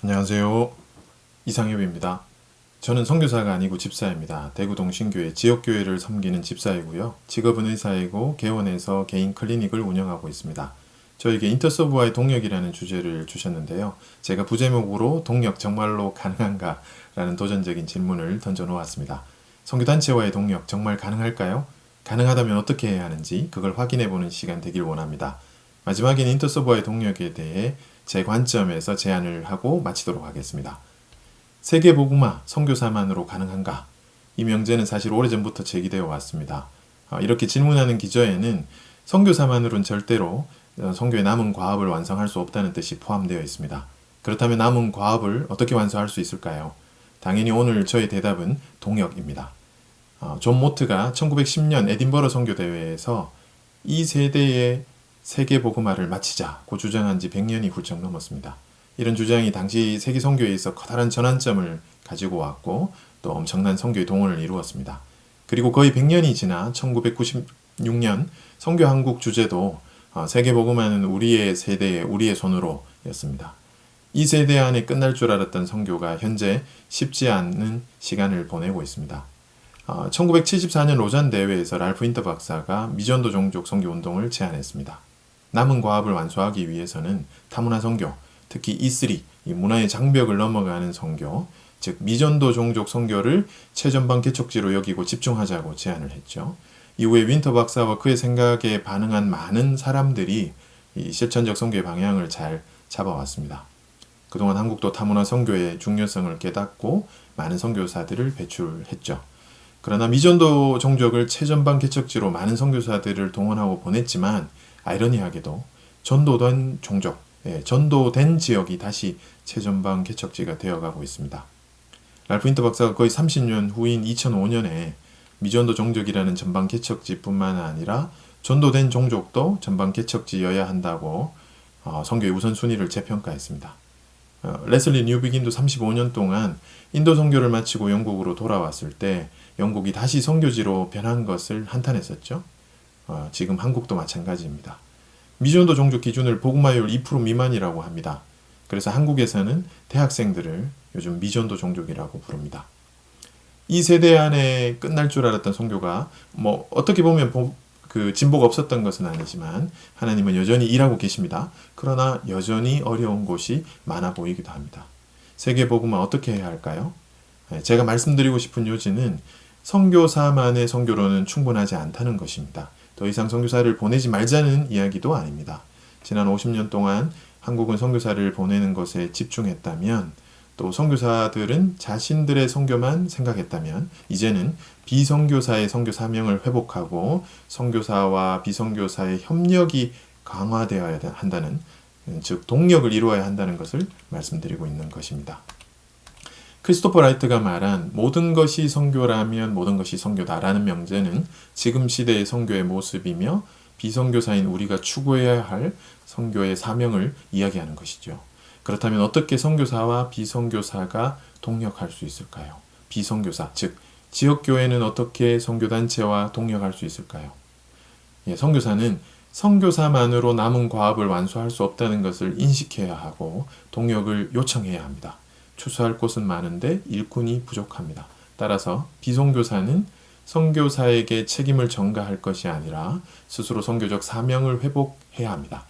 안녕하세요. 이상엽입니다. 저는 선교사가 아니고 집사입니다. 대구 동신교회 지역교회를 섬기는 집사이고요. 직업은 의사이고 개원해서 개인 클리닉을 운영하고 있습니다. 저에게 인터서브와의 동력이라는 주제를 주셨는데요. 제가 부제목으로 동력 정말로 가능한가? 라는 도전적인 질문을 던져놓았습니다. 선교단체와의 동력 정말 가능할까요? 가능하다면 어떻게 해야 하는지 그걸 확인해보는 시간 되길 원합니다. 마지막에는 인터서브와의 동력에 대해 제 관점에서 제안을 하고 마치도록 하겠습니다. 세계복음화, 선교사만으로 가능한가? 이 명제는 사실 오래전부터 제기되어 왔습니다. 이렇게 질문하는 기저에는 선교사만으로는 절대로 선교의 남은 과업을 완성할 수 없다는 뜻이 포함되어 있습니다. 그렇다면 남은 과업을 어떻게 완성할 수 있을까요? 당연히 오늘 저의 대답은 동역입니다. 존 모트가 1910년 에딘버러 선교대회에서 이 세대의 세계복음화를 마치자고 주장한 지 100년이 훌쩍 넘었습니다. 이런 주장이 당시 세계 선교에 있어 커다란 전환점을 가지고 왔고 또 엄청난 선교의 동원을 이루었습니다. 그리고 거의 100년이 지나 1996년 선교 한국 주제도 세계복음화는 우리의 세대의 우리의 손으로 였습니다. 이 세대 안에 끝날 줄 알았던 선교가 현재 쉽지 않은 시간을 보내고 있습니다. 1974년 로잔 대회에서 랄프 인터 박사가 미전도 종족 선교 운동을 제안했습니다. 남은 과업을 완수하기 위해서는 타문화 선교, 특히 E3, 이 문화의 장벽을 넘어가는 선교, 즉 미전도 종족 선교를 최전방 개척지로 여기고 집중하자고 제안을 했죠. 이후에 윈터 박사와 그의 생각에 반응한 많은 사람들이 이 실천적 선교의 방향을 잘 잡아왔습니다. 그동안 한국도 타문화 선교의 중요성을 깨닫고 많은 선교사들을 배출했죠. 그러나 미전도 종족을 최전방 개척지로 많은 선교사들을 동원하고 보냈지만 아이러니하게도 전도된 종족, 전도된 지역이 다시 최전방 개척지가 되어가고 있습니다. 랄프 인터 박사가 거의 30년 후인 2005년에 미전도 종족이라는 전방 개척지뿐만 아니라 전도된 종족도 전방 개척지여야 한다고 선교의 우선순위를 재평가했습니다. 레슬리 뉴비긴도 35년 동안 인도 선교를 마치고 영국으로 돌아왔을 때 영국이 다시 선교지로 변한 것을 한탄했었죠. 지금 한국도 마찬가지입니다. 미전도 종족 기준을 복음화율 2% 미만이라고 합니다. 그래서 한국에서는 대학생들을 요즘 미전도 종족이라고 부릅니다. 이 세대 안에 끝날 줄 알았던 선교가 어떻게 보면 진보가 없었던 것은 아니지만 하나님은 여전히 일하고 계십니다. 그러나 여전히 어려운 곳이 많아 보이기도 합니다. 세계 복음화 어떻게 해야 할까요? 제가 말씀드리고 싶은 요지는 선교사만의 선교로는 충분하지 않다는 것입니다. 더 이상 선교사를 보내지 말자는 이야기도 아닙니다. 지난 50년 동안 한국은 선교사를 보내는 것에 집중했다면 또 선교사들은 자신들의 선교만 생각했다면 이제는 비선교사의 선교 사명을 회복하고 선교사와 비선교사의 협력이 강화되어야 한다는, 즉 동력을 이루어야 한다는 것을 말씀드리고 있는 것입니다. 크리스토퍼 라이트가 말한 모든 것이 선교라면 모든 것이 선교다라는 명제는 지금 시대의 선교의 모습이며 비선교사인 우리가 추구해야 할 선교의 사명을 이야기하는 것이죠. 그렇다면 어떻게 선교사와 비선교사가 동력할 수 있을까요? 비선교사, 즉 지역교회는 어떻게 선교단체와 동력할 수 있을까요? 선교사는 선교사만으로 남은 과업을 완수할 수 없다는 것을 인식해야 하고 동력을 요청해야 합니다. 추수할 곳은 많은데 일꾼이 부족합니다. 따라서 비선교사는 선교사에게 책임을 전가할 것이 아니라 스스로 선교적 사명을 회복해야 합니다.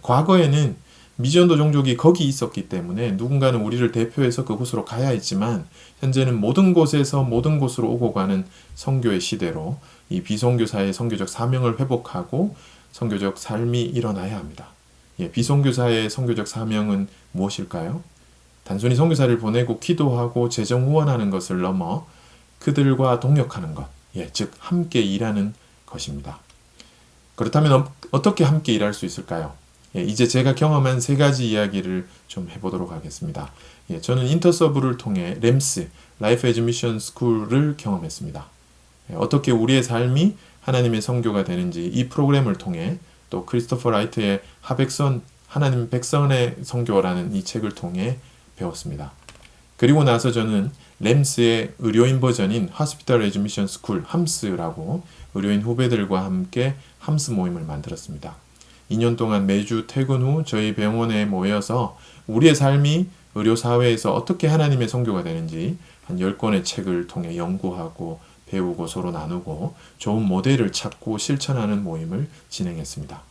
과거에는 미전도 종족이 거기 있었기 때문에 누군가는 우리를 대표해서 그곳으로 가야 했지만 현재는 모든 곳에서 모든 곳으로 오고 가는 선교의 시대로 이 비선교사의 선교적 사명을 회복하고 선교적 삶이 일어나야 합니다. 비선교사의 선교적 사명은 무엇일까요? 단순히 선교사를 보내고 기도하고 재정 후원하는 것을 넘어 그들과 동역하는 것, 즉 함께 일하는 것입니다. 그렇다면 어떻게 함께 일할 수 있을까요? 이제 제가 경험한 세 가지 이야기를 좀 해보도록 하겠습니다. 저는 인터서브를 통해 램스, Life as Mission School을 경험했습니다. 어떻게 우리의 삶이 하나님의 선교가 되는지 이 프로그램을 통해 또 크리스토퍼 라이트의 하백선, 하나님 백성의 선교라는 이 책을 통해 배웠습니다. 그리고 나서 저는 램스의 의료인 버전인 Hospital as Mission School, 함스라고 의료인 후배들과 함께 함스 모임을 만들었습니다. 2년 동안 매주 퇴근 후 저희 병원에 모여서 우리의 삶이 의료사회에서 어떻게 하나님의 선교가 되는지 한 10권의 책을 통해 연구하고 배우고 서로 나누고 좋은 모델을 찾고 실천하는 모임을 진행했습니다.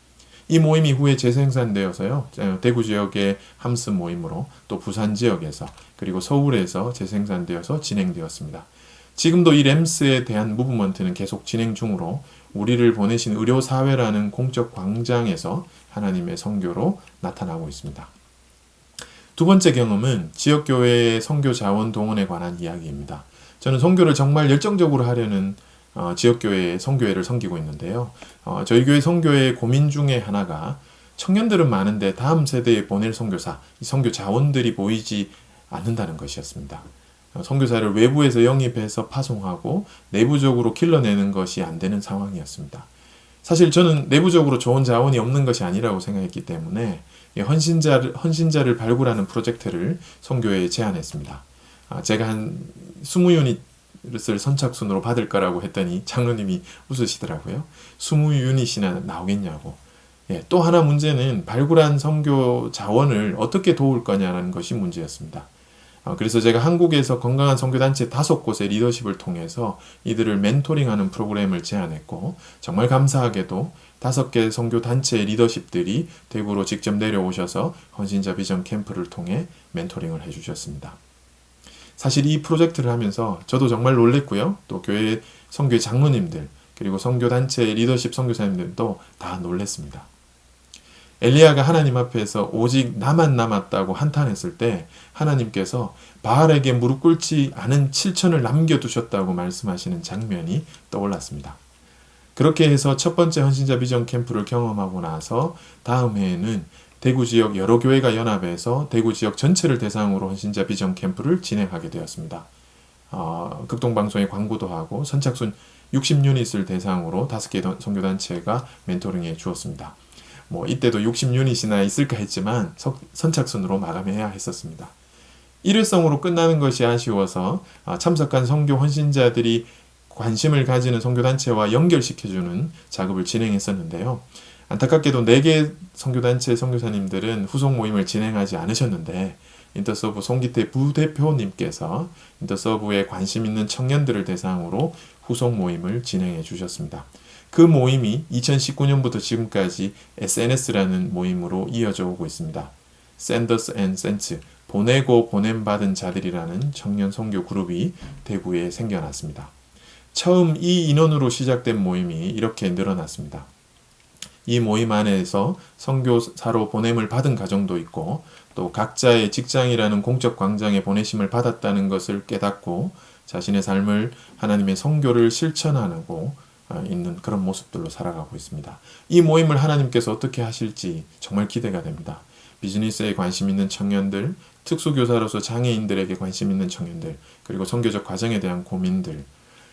이 모임이 후에 재생산되어서요, 대구 지역의 함스 모임으로 또 부산 지역에서 그리고 서울에서 재생산되어서 진행되었습니다. 지금도 이 램스에 대한 무브먼트는 계속 진행 중으로 우리를 보내신 의료사회라는 공적 광장에서 하나님의 선교로 나타나고 있습니다. 두 번째 경험은 지역교회의 선교 자원 동원에 관한 이야기입니다. 저는 선교를 정말 열정적으로 하려는 지역교회의 선교회를 섬기고 있는데요. 저희 교회 선교회의 고민 중에 하나가 청년들은 많은데 다음 세대에 보낼 선교사, 이 선교 자원들이 보이지 않는다는 것이었습니다. 선교사를 외부에서 영입해서 파송하고 내부적으로 길러내는 것이 안 되는 상황이었습니다. 사실 저는 내부적으로 좋은 자원이 없는 것이 아니라고 생각했기 때문에 헌신자를 발굴하는 프로젝트를 선교회에 제안했습니다. 제가 한 20유닛을 선착순으로 받을 거라고 했더니 장로님이 웃으시더라고요. 20유닛이나 나오겠냐고. 또 하나 문제는 발굴한 선교 자원을 어떻게 도울 거냐라는 것이 문제였습니다. 그래서 제가 한국에서 건강한 선교단체 5곳의 리더십을 통해서 이들을 멘토링하는 프로그램을 제안했고, 정말 감사하게도 5개 선교단체의 리더십들이 대구로 직접 내려오셔서 헌신자 비전 캠프를 통해 멘토링을 해주셨습니다. 사실 이 프로젝트를 하면서 저도 정말 놀랬고요. 또 교회 선교의 장로님들 그리고 선교단체의 리더십 선교사님들도 다 놀랬습니다. 엘리야가 하나님 앞에서 오직 나만 남았다고 한탄했을 때 하나님께서 바알에게 무릎 꿇지 않은 7천을 남겨두셨다고 말씀하시는 장면이 떠올랐습니다. 그렇게 해서 첫 번째 헌신자 비전 캠프를 경험하고 나서 다음 해에는 대구 지역 여러 교회가 연합해서 대구 지역 전체를 대상으로 헌신자 비전 캠프를 진행하게 되었습니다. 극동방송에 광고도 하고 선착순 60유닛을 대상으로 5개 선교단체가 멘토링해 주었습니다. 이때도 60유닛이나 있을까 했지만 선착순으로 마감해야 했었습니다. 일회성으로 끝나는 것이 아쉬워서 참석한 선교 헌신자들이 관심을 가지는 선교단체와 연결시켜주는 작업을 진행했었는데요. 안타깝게도 4개 선교단체 선교사님들은 후속 모임을 진행하지 않으셨는데 인터서브 송기태 부대표님께서 인터서브에 관심 있는 청년들을 대상으로 후속 모임을 진행해 주셨습니다. 그 모임이 2019년부터 지금까지 SNS라는 모임으로 이어져 오고 있습니다. Senders and Sents, 보내고 보냄받은 자들이라는 청년 선교 그룹이 대구에 생겨났습니다. 처음 이 인원으로 시작된 모임이 이렇게 늘어났습니다. 이 모임 안에서 선교사로 보냄을 받은 가정도 있고 또 각자의 직장이라는 공적 광장에 보내심을 받았다는 것을 깨닫고 자신의 삶을 하나님의 선교를 실천하고 있는 그런 모습들로 살아가고 있습니다. 이 모임을 하나님께서 어떻게 하실지 정말 기대가 됩니다. 비즈니스에 관심 있는 청년들, 특수교사로서 장애인들에게 관심 있는 청년들, 그리고 선교적 과정에 대한 고민들,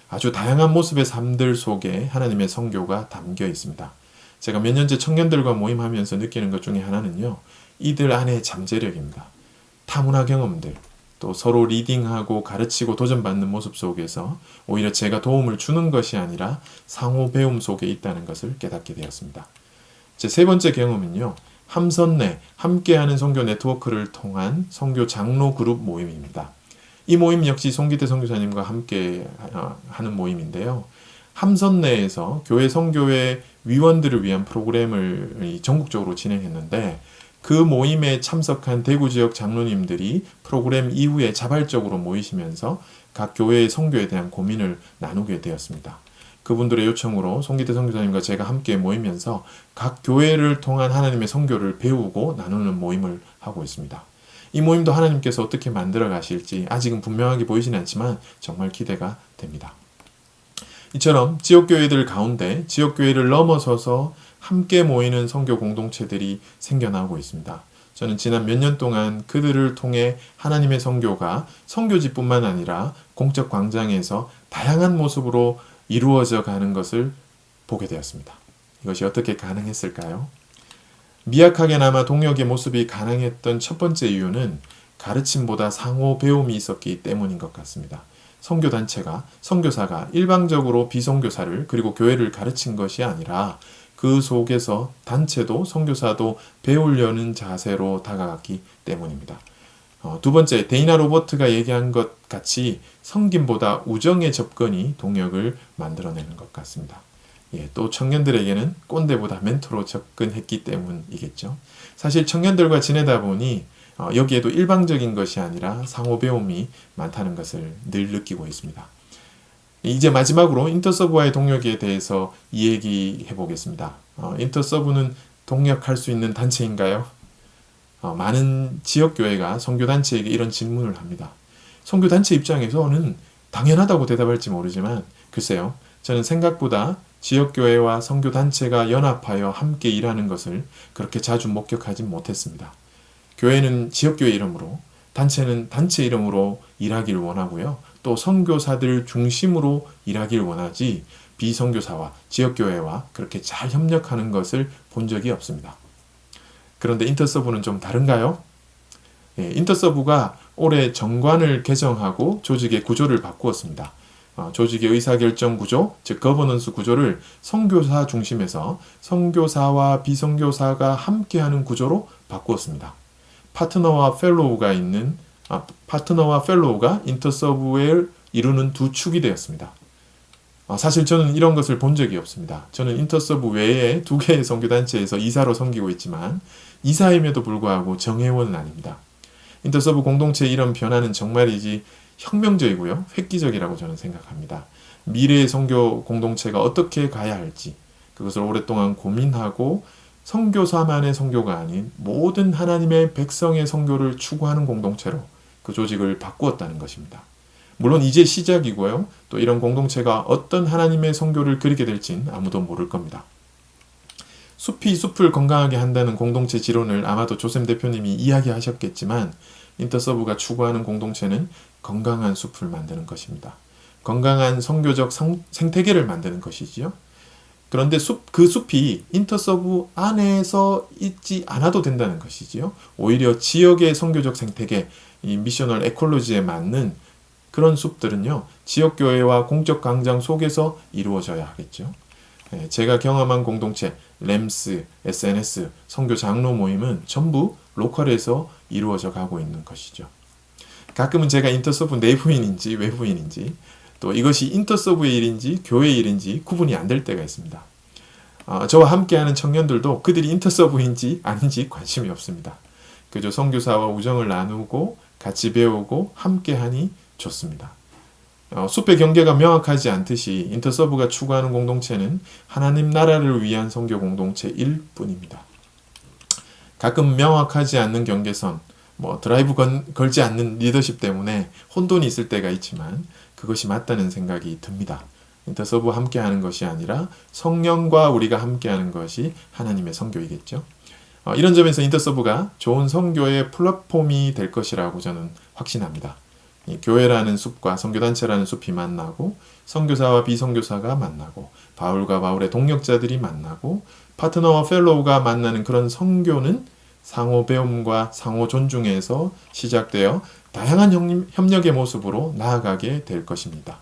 아주 다양한 모습의 삶들 속에 하나님의 선교가 담겨 있습니다. 제가 몇 년째 청년들과 모임하면서 느끼는 것 중에 하나는요, 이들 안의 잠재력입니다. 타문화 경험들, 또 서로 리딩하고 가르치고 도전받는 모습 속에서 오히려 제가 도움을 주는 것이 아니라 상호 배움 속에 있다는 것을 깨닫게 되었습니다. 제 세 번째 경험은요, 함선내 함께하는 선교 네트워크를 통한 선교 장로 그룹 모임입니다. 이 모임 역시 송기태 선교사님과 함께 하는 모임인데요. 함선내에서 교회 선교회 위원들을 위한 프로그램을 전국적으로 진행했는데 그 모임에 참석한 대구 지역 장로님들이 프로그램 이후에 자발적으로 모이시면서 각 교회의 선교에 대한 고민을 나누게 되었습니다. 그분들의 요청으로 송기태 선교사님과 제가 함께 모이면서 각 교회를 통한 하나님의 선교를 배우고 나누는 모임을 하고 있습니다. 이 모임도 하나님께서 어떻게 만들어 가실지 아직은 분명하게 보이지는 않지만 정말 기대가 됩니다. 이처럼 지역교회들 가운데 지역교회를 넘어서서 함께 모이는 선교 공동체들이 생겨나고 있습니다. 저는 지난 몇 년 동안 그들을 통해 하나님의 선교가 선교지뿐만 아니라 공적 광장에서 다양한 모습으로 이루어져 가는 것을 보게 되었습니다. 이것이 어떻게 가능했을까요? 미약하게나마 동역의 모습이 가능했던 첫 번째 이유는 가르침보다 상호 배움이 있었기 때문인 것 같습니다. 선교단체가, 선교사가 일방적으로 비선교사를 그리고 교회를 가르친 것이 아니라 그 속에서 단체도 선교사도 배우려는 자세로 다가갔기 때문입니다. 두 번째, 데이나 로버트가 얘기한 것 같이 성김보다 우정의 접근이 동역을 만들어내는 것 같습니다. 예, 또 청년들에게는 꼰대보다 멘토로 접근했기 때문이겠죠. 사실 청년들과 지내다 보니 여기에도 일방적인 것이 아니라 상호 배움이 많다는 것을 늘 느끼고 있습니다. 이제 마지막으로 인터서브와의 동역에 대해서 이야기해 보겠습니다. 인터서브는 동역할 수 있는 단체인가요? 많은 지역교회가 선교단체에게 이런 질문을 합니다. 선교단체 입장에서는 당연하다고 대답할지 모르지만 글쎄요. 저는 생각보다 지역교회와 선교단체가 연합하여 함께 일하는 것을 그렇게 자주 목격하지 못했습니다. 교회는 지역교회 이름으로, 단체는 단체 이름으로 일하길 원하고요. 또 선교사들 중심으로 일하길 원하지 비선교사와 지역교회와 그렇게 잘 협력하는 것을 본 적이 없습니다. 그런데 인터서브는 좀 다른가요? 예, 인터서브가 올해 정관을 개정하고 조직의 구조를 바꾸었습니다. 조직의 의사결정 구조, 즉 거버넌스 구조를 선교사 중심에서 선교사와 비선교사가 함께하는 구조로 바꾸었습니다. 파트너와 펠로우가 인터서브를 이루는 두 축이 되었습니다. 사실 저는 이런 것을 본 적이 없습니다. 저는 인터서브 외에 두 개의 선교단체에서 이사로 섬기고 있지만 이사임에도 불구하고 정회원은 아닙니다. 인터서브 공동체의 이런 변화는 정말이지 혁명적이고요. 획기적이라고 저는 생각합니다. 미래의 선교 공동체가 어떻게 가야 할지 그것을 오랫동안 고민하고 선교사만의 선교가 아닌 모든 하나님의 백성의 선교를 추구하는 공동체로 그 조직을 바꾸었다는 것입니다. 물론 이제 시작이고요. 또 이런 공동체가 어떤 하나님의 선교를 그리게 될진 아무도 모를 겁니다. 숲이 숲을 건강하게 한다는 공동체 지론을 아마도 조셈 대표님이 이야기하셨겠지만 인터서브가 추구하는 공동체는 건강한 숲을 만드는 것입니다. 건강한 선교적 생태계를 만드는 것이지요. 그런데 그 숲이 인터서브 안에서 있지 않아도 된다는 것이지요. 오히려 지역의 선교적 생태계, 이 미셔널 에콜로지에 맞는 그런 숲들은요. 지역교회와 공적 광장 속에서 이루어져야 하겠죠. 제가 경험한 공동체, 램스, SNS, 선교 장로 모임은 전부 로컬에서 이루어져 가고 있는 것이죠. 가끔은 제가 인터서브 내부인인지 외부인인지 또 이것이 인터서브의 일인지 교회의 일인지 구분이 안 될 때가 있습니다. 저와 함께하는 청년들도 그들이 인터서브인지 아닌지 관심이 없습니다. 그저 선교사와 우정을 나누고 같이 배우고 함께하니 좋습니다. 숲의 경계가 명확하지 않듯이 인터서브가 추구하는 공동체는 하나님 나라를 위한 선교 공동체일 뿐입니다. 가끔 명확하지 않는 경계선, 드라이브 걸지 않는 리더십 때문에 혼돈이 있을 때가 있지만 그것이 맞다는 생각이 듭니다. 인터서브와 함께하는 것이 아니라 성령과 우리가 함께하는 것이 하나님의 선교이겠죠. 이런 점에서 인터서브가 좋은 선교의 플랫폼이 될 것이라고 저는 확신합니다. 교회라는 숲과 선교단체라는 숲이 만나고 선교사와 비선교사가 만나고 바울과 바울의 동역자들이 만나고 파트너와 펠로우가 만나는 그런 선교는 상호 배움과 상호 존중에서 시작되어 다양한 협력의 모습으로 나아가게 될 것입니다.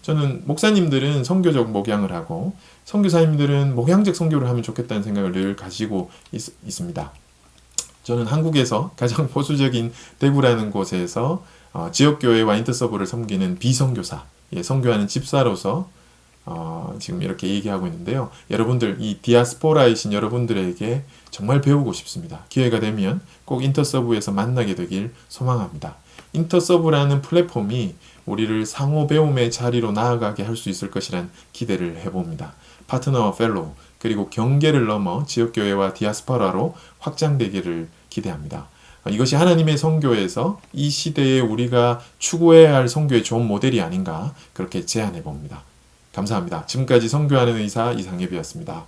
저는 목사님들은 선교적 목양을 하고 선교사님들은 목양적 선교를 하면 좋겠다는 생각을 늘 가지고 있습니다. 저는 한국에서 가장 보수적인 대구라는 곳에서 지역교회와 인터서브를 섬기는 비선교사, 선교하는 집사로서 지금 이렇게 얘기하고 있는데요. 여러분들, 이 디아스포라이신 여러분들에게 정말 배우고 싶습니다. 기회가 되면 꼭 인터서브에서 만나게 되길 소망합니다. 인터서브라는 플랫폼이 우리를 상호 배움의 자리로 나아가게 할 수 있을 것이란 기대를 해봅니다. 파트너와 펠로우, 그리고 경계를 넘어 지역교회와 디아스포라로 확장되기를 기대합니다. 이것이 하나님의 선교에서 이 시대에 우리가 추구해야 할 선교의 좋은 모델이 아닌가 그렇게 제안해 봅니다. 감사합니다. 지금까지 선교하는 의사 이상엽이었습니다.